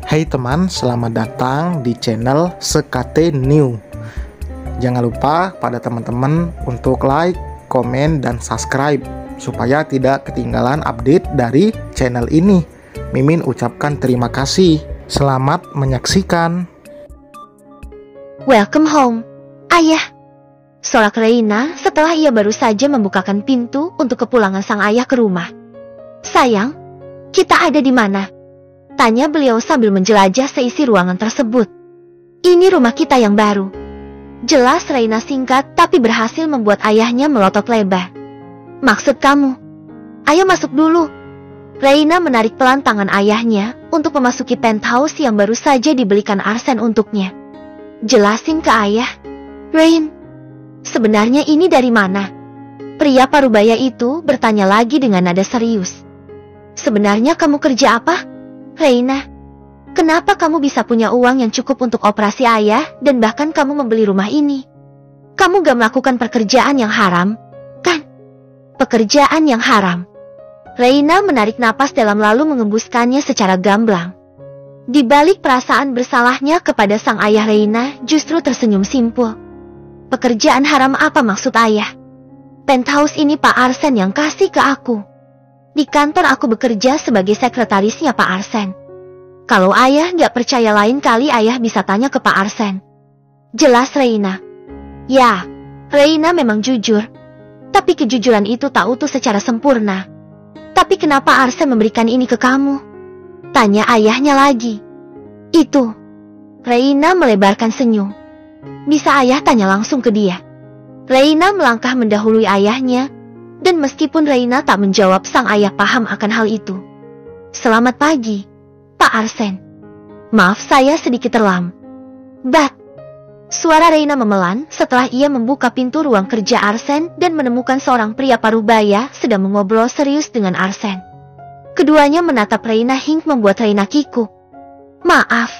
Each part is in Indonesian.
Hai teman, selamat datang di channel SKT New. Jangan lupa pada teman-teman untuk like, komen, dan subscribe supaya tidak ketinggalan update dari channel ini. Mimin ucapkan terima kasih. Selamat menyaksikan. Welcome home, Ayah. Sorak Reina setelah ia baru saja membukakan pintu untuk kepulangan sang ayah ke rumah. Sayang, kita ada di mana? Tanya beliau sambil menjelajah seisi ruangan tersebut. Ini rumah kita yang baru. Jelas Reina singkat tapi berhasil membuat ayahnya melotot lebar. Maksud kamu? Ayo masuk dulu. Reina menarik pelan tangan ayahnya untuk memasuki penthouse yang baru saja dibelikan Arsen untuknya. Jelasin ke ayah. Rein, sebenarnya ini dari mana? Pria parubaya itu bertanya lagi dengan nada serius. Sebenarnya kamu kerja apa? Reina, kenapa kamu bisa punya uang yang cukup untuk operasi ayah dan bahkan kamu membeli rumah ini? Kamu gak melakukan pekerjaan yang haram, kan? Pekerjaan yang haram. Reina menarik napas dalam lalu mengembuskannya secara gamblang. Di balik perasaan bersalahnya kepada sang ayah, Reina justru tersenyum simpul. Pekerjaan haram apa maksud ayah? Penthouse ini Pak Arsen yang kasih ke aku. Di kantor aku bekerja sebagai sekretarisnya Pak Arsen. Kalau ayah nggak percaya lain kali ayah bisa tanya ke Pak Arsen. Jelas Reina. Ya, Reina memang jujur. Tapi kejujuran itu tak utuh secara sempurna. Tapi kenapa Arsen memberikan ini ke kamu? Tanya ayahnya lagi. Itu. Reina melebarkan senyum. Bisa ayah tanya langsung ke dia. Reina melangkah mendahului ayahnya. Dan meskipun Reina tak menjawab, sang ayah paham akan hal itu. Selamat pagi, Pak Arsen. Maaf saya sedikit terlambat. Suara Reina memelan setelah ia membuka pintu ruang kerja Arsen dan menemukan seorang pria parubaya sedang mengobrol serius dengan Arsen. Keduanya menatap Reina hingga membuat Reina kikuk. Maaf,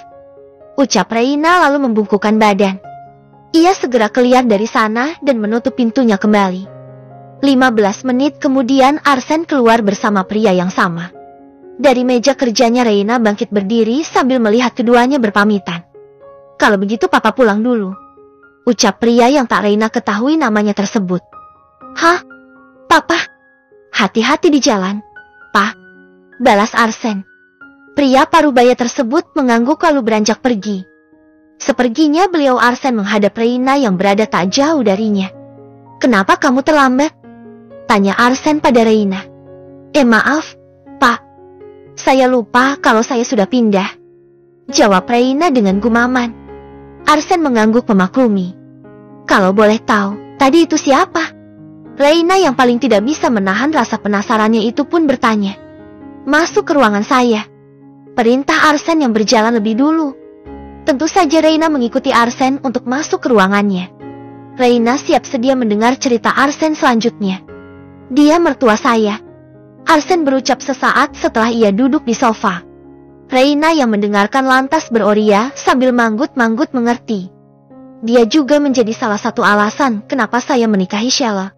ucap Reina lalu membungkukkan badan. Ia segera keluar dari sana dan menutup pintunya kembali. 15 menit kemudian Arsen keluar bersama pria yang sama. Dari meja kerjanya Reina bangkit berdiri sambil melihat keduanya berpamitan. Kalau begitu papa pulang dulu, ucap pria yang tak Reina ketahui namanya tersebut. Hah? Papa? Hati-hati di jalan, Pak, balas Arsen. Pria parubaya tersebut mengangguk lalu beranjak pergi. Seperginya beliau, Arsen menghadap Reina yang berada tak jauh darinya. Kenapa kamu terlambat? Tanya Arsen pada Reina. Maaf, Pak. Saya lupa kalau saya sudah pindah. Jawab Reina dengan gumaman. Arsen mengangguk memaklumi. Kalau boleh tahu, tadi itu siapa? Reina yang paling tidak bisa menahan rasa penasarannya itu pun bertanya. Masuk ke ruangan saya. Perintah Arsen yang berjalan lebih dulu. Tentu saja Reina mengikuti Arsen untuk masuk ke ruangannya. Reina siap sedia mendengar cerita Arsen selanjutnya. Dia mertua saya, Arsen berucap sesaat setelah ia duduk di sofa. Reina yang mendengarkan lantas beroria sambil manggut-manggut mengerti. Dia juga menjadi salah satu alasan kenapa saya menikahi Sheila.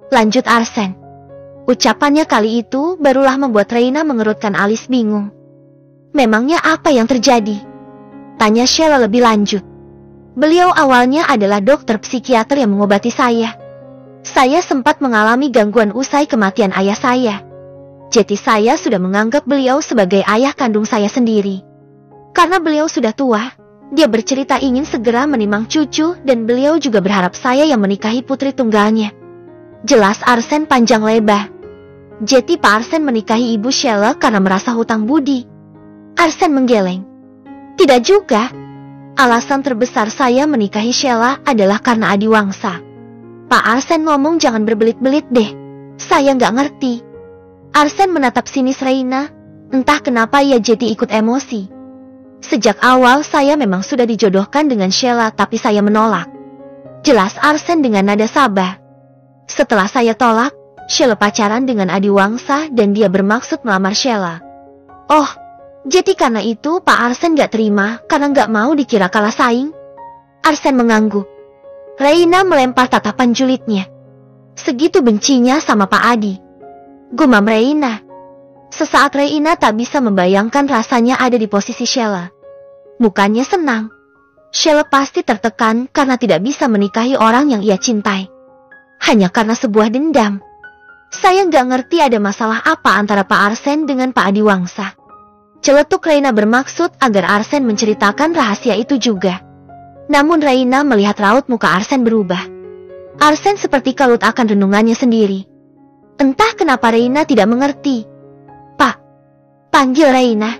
Lanjut Arsen. Ucapannya kali itu barulah membuat Reina mengerutkan alis bingung. Memangnya apa yang terjadi? Tanya Sheila lebih lanjut. Beliau awalnya adalah dokter psikiater yang mengobati saya. Saya sempat mengalami gangguan usai kematian ayah saya. Jadi saya sudah menganggap beliau sebagai ayah kandung saya sendiri. Karena beliau sudah tua, dia bercerita ingin segera menimang cucu dan beliau juga berharap saya yang menikahi putri tunggalnya. Jelas Arsen panjang lebar. Jadi Pak Arsen menikahi Ibu Sheila karena merasa hutang budi. Arsen menggeleng. Tidak juga. Alasan terbesar saya menikahi Sheila adalah karena adiwangsa. Pak Arsen ngomong jangan berbelit-belit deh. Saya nggak ngerti. Arsen menatap sinis Reina. Entah kenapa ia jadi ikut emosi. Sejak awal saya memang sudah dijodohkan dengan Sheila tapi saya menolak. Jelas Arsen dengan nada sabar. Setelah saya tolak, Sheila pacaran dengan adiwangsa dan dia bermaksud melamar Sheila. Oh, jadi karena itu Pak Arsen nggak terima karena nggak mau dikira kalah saing? Arsen mengangguk. Reina melempar tatapan julidnya. Segitu bencinya sama Pak Adi. Gumam Reina. Sesaat Reina tak bisa membayangkan rasanya ada di posisi Sheila. Mukanya senang. Sheila pasti tertekan karena tidak bisa menikahi orang yang ia cintai. Hanya karena sebuah dendam. Saya nggak ngerti ada masalah apa antara Pak Arsen dengan Pak Adiwangsa. Celetuk Reina bermaksud agar Arsen menceritakan rahasia itu juga. Namun Reina melihat raut muka Arsen berubah. Arsen seperti kalut akan renungannya sendiri. Entah kenapa Reina tidak mengerti. "Pak," panggil Reina.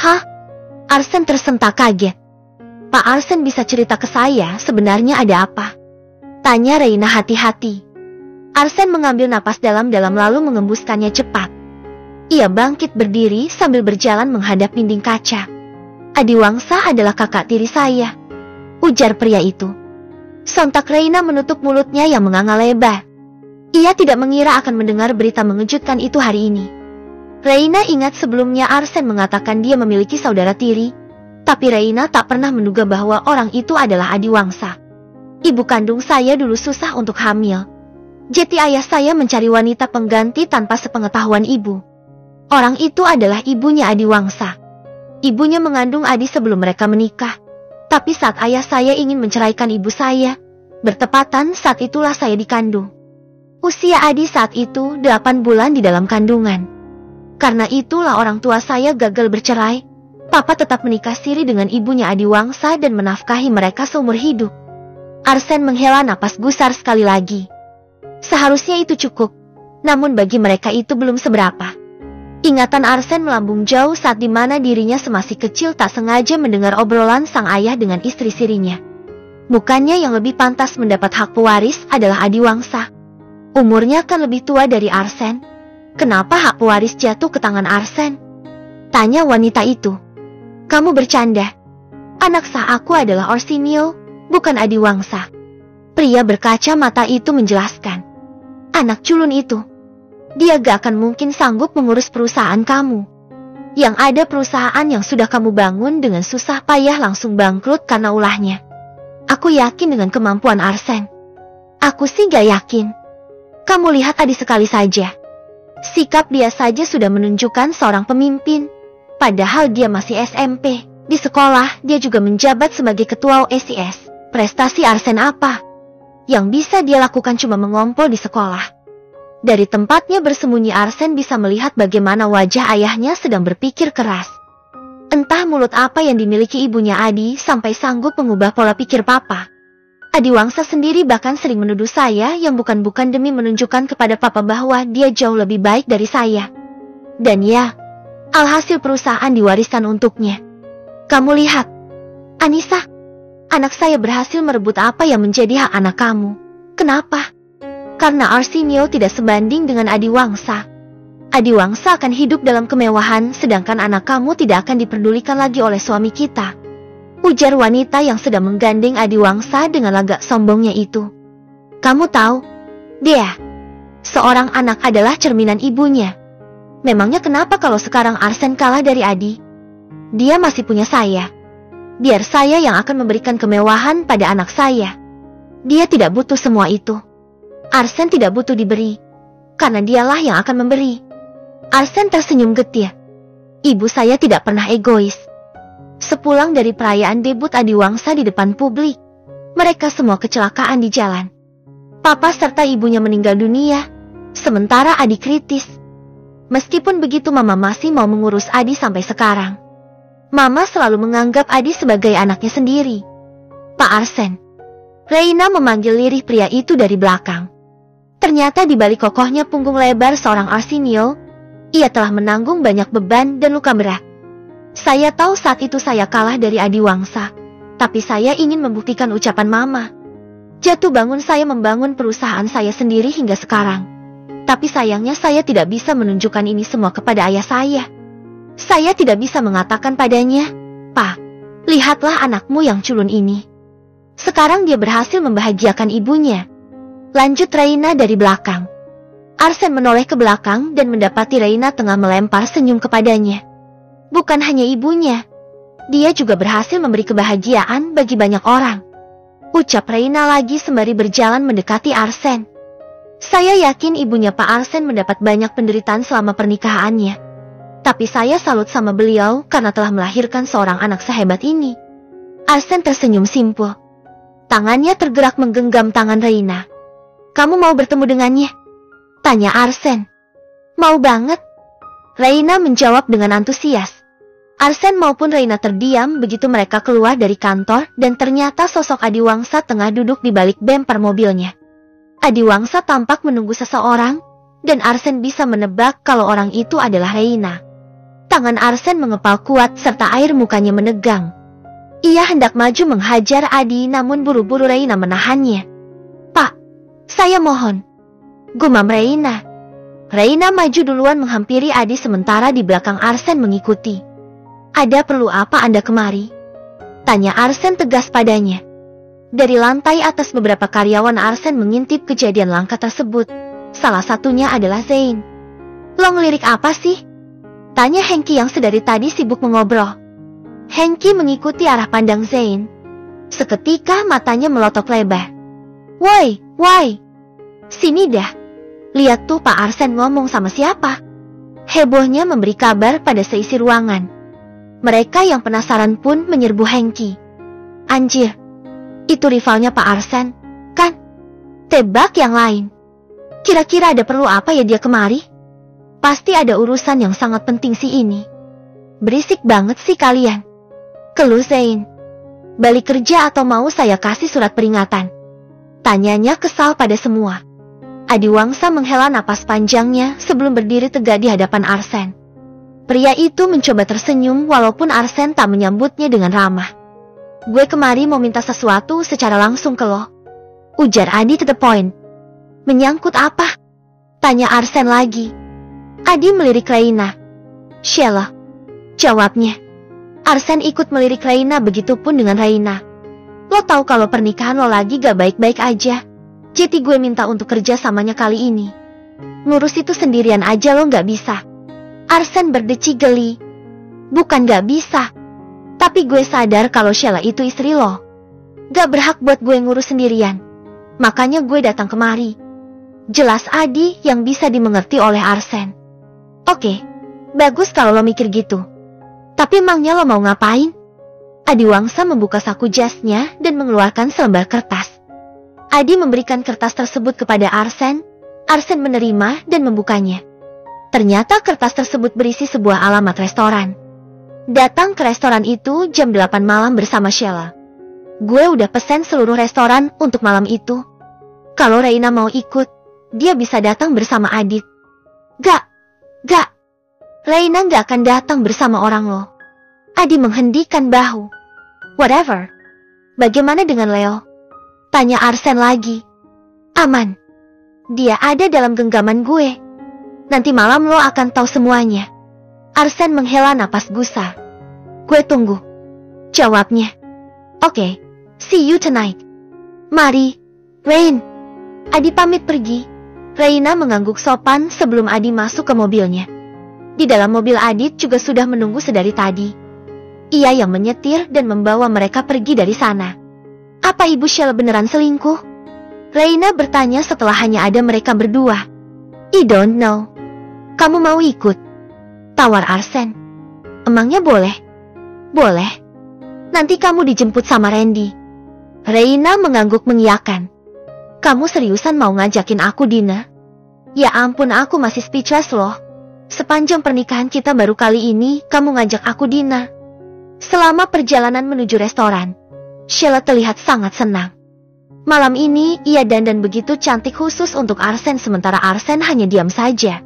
"Hah?" Arsen tersentak kaget. "Pak Arsen bisa cerita ke saya sebenarnya ada apa?" tanya Reina hati-hati. Arsen mengambil napas dalam-dalam lalu mengembuskannya cepat. Ia bangkit berdiri sambil berjalan menghadap dinding kaca. "Adiwangsa adalah kakak tiri saya," ujar pria itu. Sontak Reina menutup mulutnya yang menganga lebar. Ia tidak mengira akan mendengar berita mengejutkan itu hari ini. Reina ingat sebelumnya Arsen mengatakan dia memiliki saudara tiri, tapi Reina tak pernah menduga bahwa orang itu adalah Adiwangsa. "Ibu kandung saya dulu susah untuk hamil. Jadi ayah saya mencari wanita pengganti tanpa sepengetahuan ibu. Orang itu adalah ibunya Adiwangsa. Ibunya mengandung Adi sebelum mereka menikah. Tapi saat ayah saya ingin menceraikan ibu saya, bertepatan saat itulah saya dikandung. Usia Adi saat itu 8 bulan di dalam kandungan. Karena itulah orang tua saya gagal bercerai. Papa tetap menikah siri dengan ibunya Adiwangsa dan menafkahi mereka seumur hidup." Arsen menghela napas gusar sekali lagi. Seharusnya itu cukup, namun bagi mereka itu belum seberapa. Ingatan Arsen melambung jauh saat dimana dirinya semasih kecil tak sengaja mendengar obrolan sang ayah dengan istri sirinya. Bukannya yang lebih pantas mendapat hak pewaris adalah Adiwangsa? Umurnya kan lebih tua dari Arsen. Kenapa hak pewaris jatuh ke tangan Arsen? Tanya wanita itu. "Kamu bercanda. Anak sah aku adalah Orsinio, bukan Adiwangsa." Pria berkaca mata itu menjelaskan. "Anak culun itu. Dia gak akan mungkin sanggup mengurus perusahaan kamu. Yang ada perusahaan yang sudah kamu bangun dengan susah payah langsung bangkrut karena ulahnya. Aku yakin dengan kemampuan Arsen." "Aku sih gak yakin. Kamu lihat Adi sekali saja. Sikap dia saja sudah menunjukkan seorang pemimpin. Padahal dia masih SMP. Di sekolah dia juga menjabat sebagai ketua OSIS. Prestasi Arsen apa? Yang bisa dia lakukan cuma mengompol di sekolah." Dari tempatnya bersembunyi Arsen bisa melihat bagaimana wajah ayahnya sedang berpikir keras. Entah mulut apa yang dimiliki ibunya Adi sampai sanggup mengubah pola pikir papa. Adiwangsa sendiri bahkan sering menuduh saya yang bukan-bukan demi menunjukkan kepada papa bahwa dia jauh lebih baik dari saya. Dan ya, alhasil perusahaan diwariskan untuknya. Kamu lihat, Anissa, anak saya berhasil merebut apa yang menjadi hak anak kamu. Kenapa? Karena Arsenio tidak sebanding dengan Adiwangsa. Adiwangsa akan hidup dalam kemewahan, sedangkan anak kamu tidak akan diperdulikan lagi oleh suami kita. Ujar wanita yang sedang menggandeng Adiwangsa dengan lagak sombongnya itu. Kamu tahu, dia, seorang anak adalah cerminan ibunya. Memangnya kenapa kalau sekarang Arsen kalah dari Adi? Dia masih punya saya. Biar saya yang akan memberikan kemewahan pada anak saya. Dia tidak butuh semua itu. Arsen tidak butuh diberi, karena dialah yang akan memberi. Arsen tersenyum getir. Ibu saya tidak pernah egois. Sepulang dari perayaan debut Adiwangsa di depan publik, mereka semua kecelakaan di jalan. Papa serta ibunya meninggal dunia, sementara Adi kritis. Meskipun begitu Mama masih mau mengurus Adi sampai sekarang. Mama selalu menganggap Adi sebagai anaknya sendiri. Pak Arsen. Reina memanggil lirih pria itu dari belakang. Ternyata di balik kokohnya punggung lebar seorang Arsenio, ia telah menanggung banyak beban dan luka berat. Saya tahu saat itu saya kalah dari Adiwangsa, tapi saya ingin membuktikan ucapan Mama. Jatuh bangun saya membangun perusahaan saya sendiri hingga sekarang. Tapi sayangnya saya tidak bisa menunjukkan ini semua kepada ayah saya. Saya tidak bisa mengatakan padanya, "Pak, lihatlah anakmu yang culun ini. Sekarang dia berhasil membahagiakan ibunya." Lanjut Reina dari belakang. Arsen menoleh ke belakang dan mendapati Reina tengah melempar senyum kepadanya. Bukan hanya ibunya, dia juga berhasil memberi kebahagiaan bagi banyak orang. Ucap Reina lagi sembari berjalan mendekati Arsen. Saya yakin ibunya Pak Arsen mendapat banyak penderitaan selama pernikahannya. Tapi saya salut sama beliau karena telah melahirkan seorang anak sehebat ini. Arsène tersenyum simpul. Tangannya tergerak menggenggam tangan Reina. Kamu mau bertemu dengannya? Tanya Arsène. Mau banget. Reina menjawab dengan antusias. Arsène maupun Reina terdiam begitu mereka keluar dari kantor dan ternyata sosok Adiwangsa tengah duduk di balik bemper mobilnya. Adiwangsa tampak menunggu seseorang dan Arsène bisa menebak kalau orang itu adalah Reina. Tangan Arsène mengepal kuat serta air mukanya menegang. Ia hendak maju menghajar Adi namun buru-buru Reina menahannya. Pak, saya mohon. Gumam Reina. Reina maju duluan menghampiri Adi sementara di belakang Arsène mengikuti. Ada perlu apa Anda kemari? Tanya Arsène tegas padanya. Dari lantai atas beberapa karyawan Arsène mengintip kejadian langka tersebut. Salah satunya adalah Zain. Lo ngelirik apa sih? Tanya Hengki yang sedari tadi sibuk mengobrol. Hengki mengikuti arah pandang Zain. Seketika matanya melotot lebar. Woi, sini dah. Lihat tuh Pak Arsène ngomong sama siapa. Hebohnya memberi kabar pada seisi ruangan. Mereka yang penasaran pun menyerbu Hengki. Anjir, itu rivalnya Pak Arsène, kan? Tebak yang lain. Kira-kira ada perlu apa ya dia kemari? Pasti ada urusan yang sangat penting sih ini. Berisik banget sih kalian. Keluh Zain. Balik kerja atau mau saya kasih surat peringatan? Tanyanya kesal pada semua. Adiwangsa menghela napas panjangnya sebelum berdiri tegak di hadapan Arsène. Pria itu mencoba tersenyum walaupun Arsène tak menyambutnya dengan ramah. Gue kemari mau minta sesuatu secara langsung ke lo. Ujar Adi to the point. Menyangkut apa? Tanya Arsène lagi. Adi melirik Reina. Sheila. Jawabnya. Arsène ikut melirik Reina begitupun dengan Reina. Lo tahu kalau pernikahan lo lagi gak baik-baik aja. Jadi gue minta untuk kerja samanya kali ini. Ngurus itu sendirian aja lo gak bisa. Arsène berdeci geli. Bukan gak bisa. Tapi gue sadar kalau Sheila itu istri lo. Gak berhak buat gue ngurus sendirian. Makanya gue datang kemari. Jelas Adi yang bisa dimengerti oleh Arsène. Oke, bagus kalau lo mikir gitu. Tapi emangnya lo mau ngapain? Adiwangsa membuka saku jasnya dan mengeluarkan selembar kertas. Adi memberikan kertas tersebut kepada Arsène. Arsène menerima dan membukanya. Ternyata kertas tersebut berisi sebuah alamat restoran. Datang ke restoran itu jam 8 malam bersama Sheila. Gue udah pesen seluruh restoran untuk malam itu. Kalau Reina mau ikut, dia bisa datang bersama Adit. Gak. Reina gak akan datang bersama orang lo. Adi menghendikan bahu. Whatever. Bagaimana dengan Leo? Tanya Arsène lagi. Aman. Dia ada dalam genggaman gue. Nanti malam lo akan tahu semuanya. Arsène menghela napas gusar. Gue tunggu. Jawabnya. Oke, see you tonight. Mari, Rain. Adi pamit pergi. Reina mengangguk sopan sebelum Adi masuk ke mobilnya. Di dalam mobil Adit juga sudah menunggu sedari tadi. Ia yang menyetir dan membawa mereka pergi dari sana. Apa Ibu Sheila beneran selingkuh? Reina bertanya setelah hanya ada mereka berdua. I don't know. Kamu mau ikut? Tawar Arsène. Emangnya boleh? Boleh. Nanti kamu dijemput sama Randy. Reina mengangguk mengiyakan. Kamu seriusan mau ngajakin aku dinner? Ya ampun, aku masih speechless loh. Sepanjang pernikahan kita baru kali ini kamu ngajak aku dinner. Selama perjalanan menuju restoran, Sheila terlihat sangat senang. Malam ini ia dandan begitu cantik khusus untuk Arsène sementara Arsène hanya diam saja.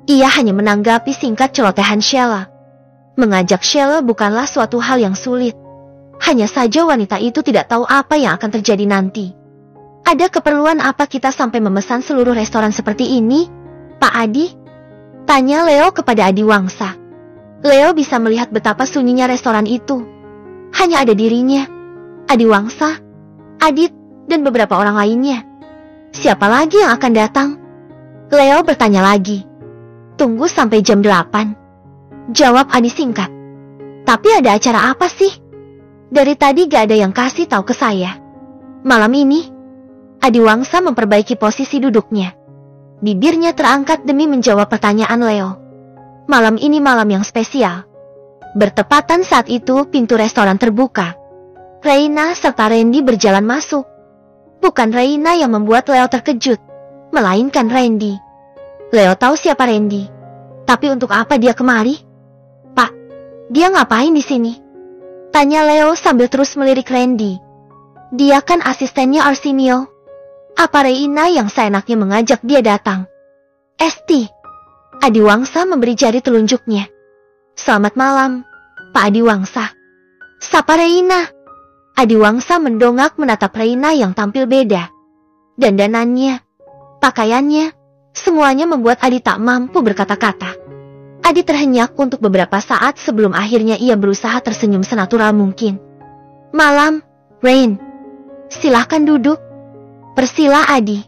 Ia hanya menanggapi singkat celotehan Sheila. Mengajak Sheila bukanlah suatu hal yang sulit. Hanya saja wanita itu tidak tahu apa yang akan terjadi nanti. Ada keperluan apa kita sampai memesan seluruh restoran seperti ini, Pak Adi? Tanya Leo kepada Adiwangsa. Leo bisa melihat betapa sunyinya restoran itu. Hanya ada dirinya, Adiwangsa, Adit, dan beberapa orang lainnya. Siapa lagi yang akan datang? Leo bertanya lagi. Tunggu sampai jam 8. Jawab Adi singkat. Tapi ada acara apa sih? Dari tadi gak ada yang kasih tahu ke saya. Malam ini? Adiwangsa memperbaiki posisi duduknya. Bibirnya terangkat demi menjawab pertanyaan Leo. Malam ini malam yang spesial. Bertepatan saat itu pintu restoran terbuka. Reina serta Randy berjalan masuk. Bukan Reina yang membuat Leo terkejut, melainkan Randy. Leo tahu siapa Randy. Tapi untuk apa dia kemari? Pak, dia ngapain di sini? Tanya Leo sambil terus melirik Randy. Dia kan asistennya Arsenio. Apa Reina yang seenaknya mengajak dia datang? Esti. Adiwangsa memberi jari telunjuknya. Selamat malam, Pak Adiwangsa. Sapa Reina. Adiwangsa mendongak menatap Reina yang tampil beda. Dandanannya, pakaiannya, semuanya membuat Adi tak mampu berkata-kata. Adi terhenyak untuk beberapa saat sebelum akhirnya ia berusaha tersenyum senatural mungkin. Malam, Rain. Silahkan duduk. Persila Adi.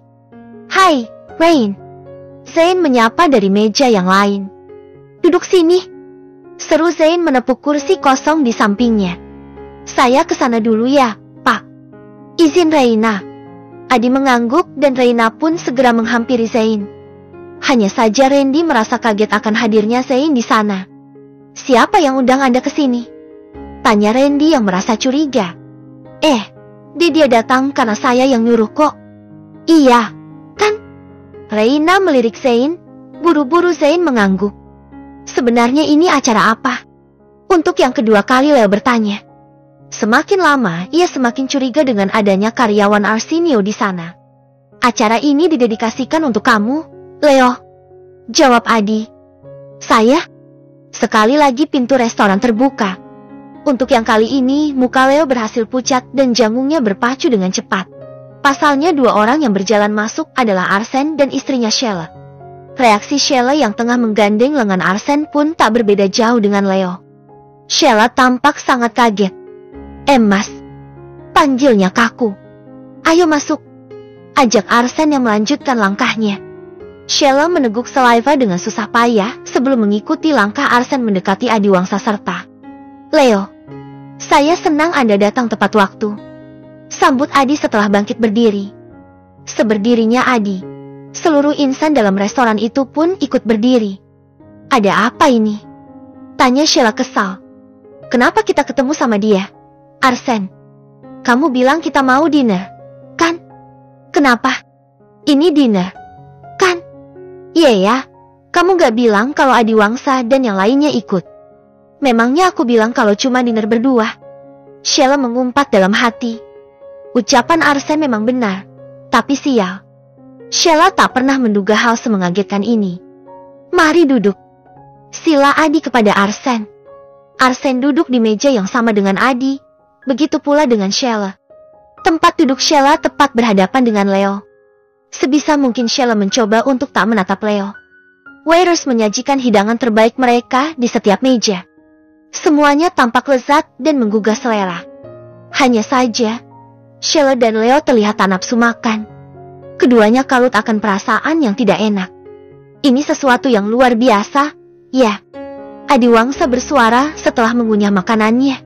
Hai, Rain. Zain menyapa dari meja yang lain. Duduk sini. Seru Zain menepuk kursi kosong di sampingnya. Saya kesana dulu ya, Pak. Izin Reina. Adi mengangguk dan Reina pun segera menghampiri Zain. Hanya saja Randy merasa kaget akan hadirnya Zain di sana. Siapa yang undang Anda ke sini? Tanya Randy yang merasa curiga. Dia datang karena saya yang nyuruh kok. Iya, kan? Reina melirik Zain. Buru-buru Zain mengangguk. Sebenarnya ini acara apa? Untuk yang kedua kali Leo bertanya. Semakin lama, ia semakin curiga dengan adanya karyawan Arsenio di sana. Acara ini didedikasikan untuk kamu, Leo. Jawab Adi. Saya? Sekali lagi pintu restoran terbuka. Untuk yang kali ini, muka Leo berhasil pucat dan jangungnya berpacu dengan cepat. Pasalnya dua orang yang berjalan masuk adalah Arsen dan istrinya Sheila. Reaksi Sheila yang tengah menggandeng lengan Arsen pun tak berbeda jauh dengan Leo. Sheila tampak sangat kaget. Mas, panggilnya kaku. Ayo masuk. Ajak Arsen yang melanjutkan langkahnya. Sheila meneguk saliva dengan susah payah sebelum mengikuti langkah Arsen mendekati Adiwangsa serta. Leo, saya senang Anda datang tepat waktu. Sambut Adi setelah bangkit berdiri. Seberdirinya Adi, seluruh insan dalam restoran itu pun ikut berdiri. Ada apa ini? Tanya Sheila kesal. Kenapa kita ketemu sama dia? Arsen, kamu bilang kita mau dinner, kan? Kenapa? Ini dinner, kan? Iya ya, kamu gak bilang kalau Adiwangsa dan yang lainnya ikut. Memangnya aku bilang kalau cuma dinner berdua? Sheila mengumpat dalam hati. Ucapan Arsen memang benar, tapi sial. Sheila tak pernah menduga hal semengagetkan ini. Mari duduk. Sila Adi kepada Arsen. Arsen duduk di meja yang sama dengan Adi. Begitu pula dengan Sheila. Tempat duduk Sheila tepat berhadapan dengan Leo. Sebisa mungkin Sheila mencoba untuk tak menatap Leo. Waiters menyajikan hidangan terbaik mereka di setiap meja. Semuanya tampak lezat dan menggugah selera. Hanya saja, Sheila dan Leo terlihat tak nafsu makan. Keduanya kalut akan perasaan yang tidak enak. Ini sesuatu yang luar biasa, ya. Adiwangsa bersuara setelah mengunyah makanannya.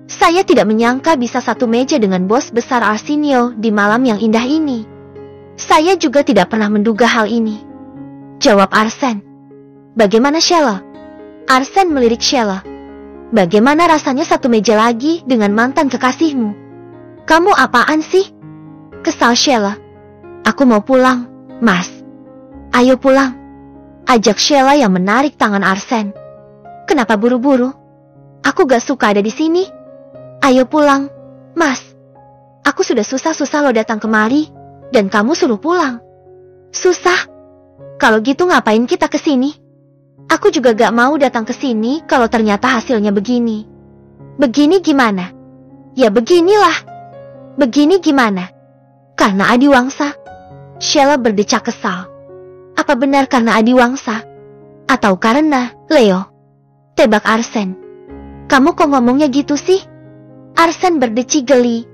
Saya tidak menyangka bisa satu meja dengan bos besar Arsenio di malam yang indah ini. Saya juga tidak pernah menduga hal ini. Jawab Arsen. Bagaimana Sheila? Arsen melirik Sheila. Bagaimana rasanya satu meja lagi dengan mantan kekasihmu? Kamu apaan sih? Kesal Sheila. Aku mau pulang, Mas. Ayo pulang. Ajak Sheila yang menarik tangan Arsen. Kenapa buru-buru? Aku gak suka ada di sini. Ayo pulang, Mas. Aku sudah susah-susah lo datang kemari, dan kamu suruh pulang. Susah? Kalau gitu ngapain kita kesini? Aku juga gak mau datang ke sini kalau ternyata hasilnya begini. Begini gimana? Ya beginilah. Begini gimana? Karena Adiwangsa. Sheila berdecak kesal. Apa benar karena Adiwangsa? Atau karena Leo? Tebak Arsen. Kamu kok ngomongnya gitu sih? Arsen berdeci geli.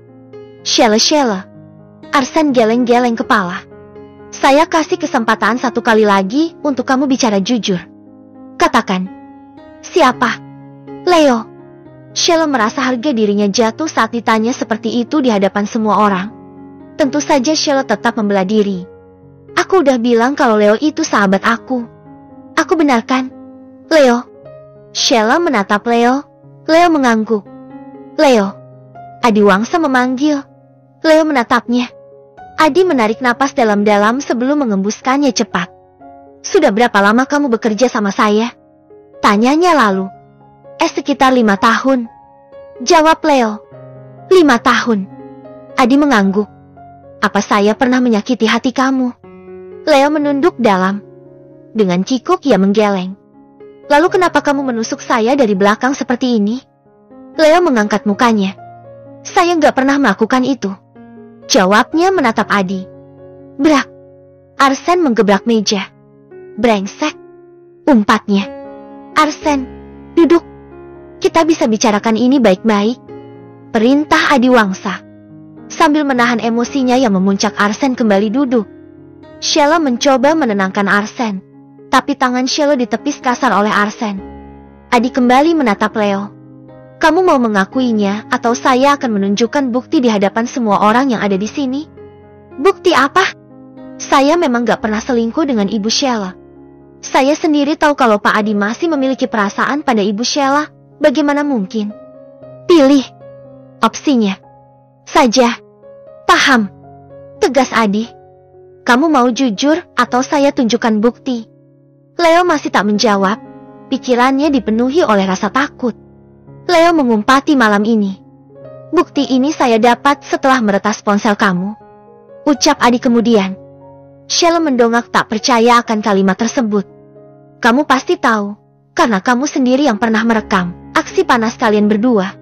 Sheila. Arsen geleng-geleng kepala. Saya kasih kesempatan satu kali lagi untuk kamu bicara jujur. Katakan. Siapa? Leo. Sheila merasa harga dirinya jatuh saat ditanya seperti itu di hadapan semua orang. Tentu saja Sheila tetap membela diri. Aku udah bilang kalau Leo itu sahabat aku. Aku benarkan. Leo. Sheila menatap Leo. Leo mengangguk. Leo. Adiwangsa memanggil. Leo menatapnya. Adi menarik napas dalam-dalam sebelum mengembuskannya cepat. Sudah berapa lama kamu bekerja sama saya? Tanyanya lalu. Sekitar 5 tahun. Jawab Leo. 5 tahun. Adi mengangguk. Apa saya pernah menyakiti hati kamu? Leo menunduk dalam. Dengan kikuk ia menggeleng. Lalu kenapa kamu menusuk saya dari belakang seperti ini? Leo mengangkat mukanya. Saya nggak pernah melakukan itu. Jawabnya menatap Adi. Brak. Arsen menggebrak meja. Brengsek. Umpatnya. Arsen, duduk. Kita bisa bicarakan ini baik-baik. Perintah Adiwangsa. Sambil menahan emosinya yang memuncak, Arsen kembali duduk. Sheila mencoba menenangkan Arsen. Tapi tangan Sheila ditepis kasar oleh Arsen. Adi kembali menatap Leo. Kamu mau mengakuinya atau saya akan menunjukkan bukti di hadapan semua orang yang ada di sini? Bukti apa? Saya memang gak pernah selingkuh dengan Ibu Sheila. Saya sendiri tahu kalau Pak Adi masih memiliki perasaan pada Ibu Sheila. Bagaimana mungkin? Pilih opsinya saja. Paham? Tegas Adi. Kamu mau jujur atau saya tunjukkan bukti? Leo masih tak menjawab. Pikirannya dipenuhi oleh rasa takut. Leo mengumpati malam ini. Bukti ini saya dapat setelah meretas ponsel kamu. Ucap Adi kemudian. Sheila mendongak tak percaya akan kalimat tersebut. Kamu pasti tahu, karena kamu sendiri yang pernah merekam aksi panas kalian berdua.